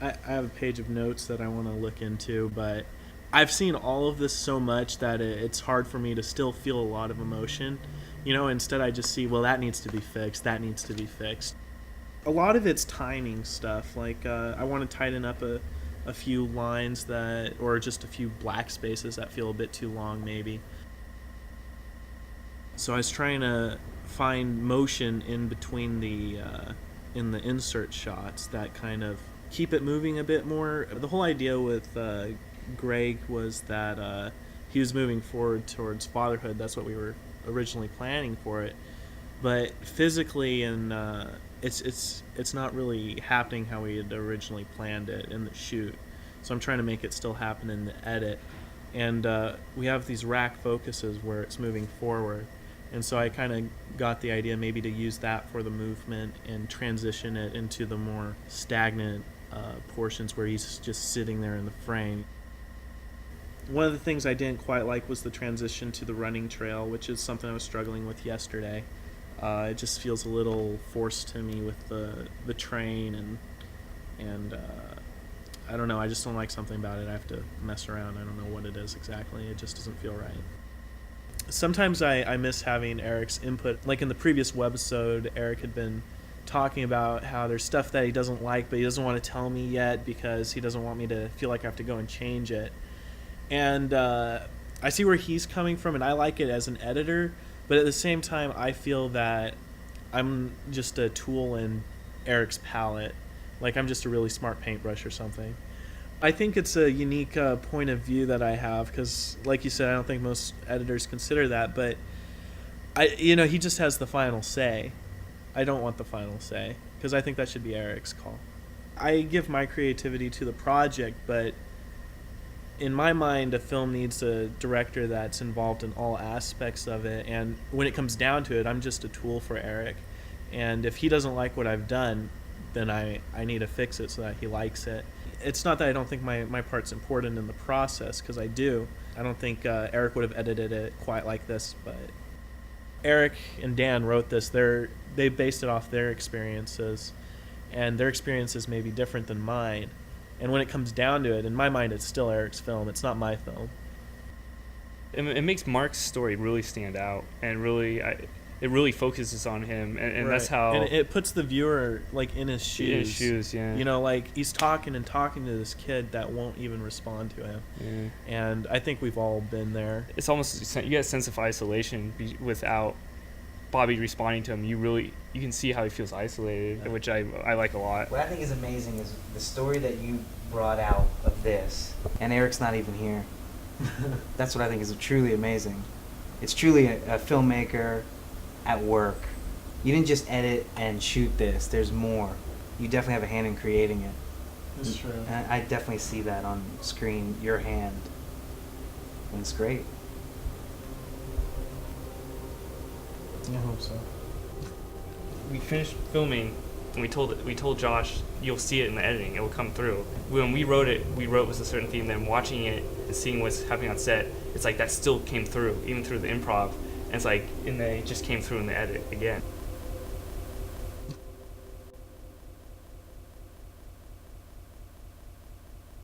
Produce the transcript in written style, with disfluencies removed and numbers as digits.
I have a page of notes that I want to look into, but I've seen all of this so much that it's hard for me to still feel a lot of emotion. Instead I just see, well, that needs to be fixed, that needs to be fixed. A lot of it's timing stuff. Like, I want to tighten up a few lines or just a few black spaces that feel a bit too long, maybe. So I was trying to find motion in between in the insert shots that kind of keep it moving a bit more. The whole idea with Greg was that he was moving forward towards fatherhood. That's what we were originally planning for it. But physically and it's not really happening how we had originally planned it in the shoot. So I'm trying to make it still happen in the edit. And we have these rack focuses where it's moving forward. And so I kind of got the idea maybe to use that for the movement and transition it into the more stagnant portions where he's just sitting there in the frame. One of the things I didn't quite like was the transition to the running trail, which is something I was struggling with yesterday. It just feels a little forced to me with the train and I don't know, I just don't like something about it. I have to mess around. I don't know what it is exactly. It just doesn't feel right. Sometimes I miss having Erik's input. Like in the previous webisode, Erik had been talking about how there's stuff that he doesn't like, but he doesn't want to tell me yet because he doesn't want me to feel like I have to go and change it. And I see where he's coming from, and I like it as an editor, but at the same time, I feel that I'm just a tool in Erik's palette. Like I'm just a really smart paintbrush or something. I think it's a unique point of view that I have because, like you said, I don't think most editors consider that, but he just has the final say. I don't want the final say because I think that should be Erik's call. I give my creativity to the project, but in my mind, a film needs a director that's involved in all aspects of it, and when it comes down to it, I'm just a tool for Erik. And if he doesn't like what I've done, then I need to fix it so that he likes it. It's not that I don't think my part's important in the process, because I do. I don't think Erik would have edited it quite like this, but Erik and Dan wrote this. They based it off their experiences, and their experiences may be different than mine. And when it comes down to it, in my mind, it's still Erik's film. It's not my film. It makes Mark's story really stand out, and it really focuses on him, and right. That's how. And it puts the viewer like in his shoes. In his shoes, yeah. Like he's talking to this kid that won't even respond to him. Yeah. And I think we've all been there. It's almost, you get a sense of isolation without Bobby responding to him. You can see how he feels isolated, yeah. Which I like a lot. What I think is amazing is the story that you brought out of this, and Erik's not even here. That's what I think is truly amazing. It's truly a filmmaker at work. You didn't just edit and shoot this. There's more. You definitely have a hand in creating it. That's true. And I definitely see that on screen, your hand. And it's great. I hope so. We finished filming, and we told Josh, you'll see it in the editing. It will come through. When we wrote with a certain theme. Then watching it and seeing what's happening on set, it's like that still came through, even through the improv. And it's like, it just came through in the edit again.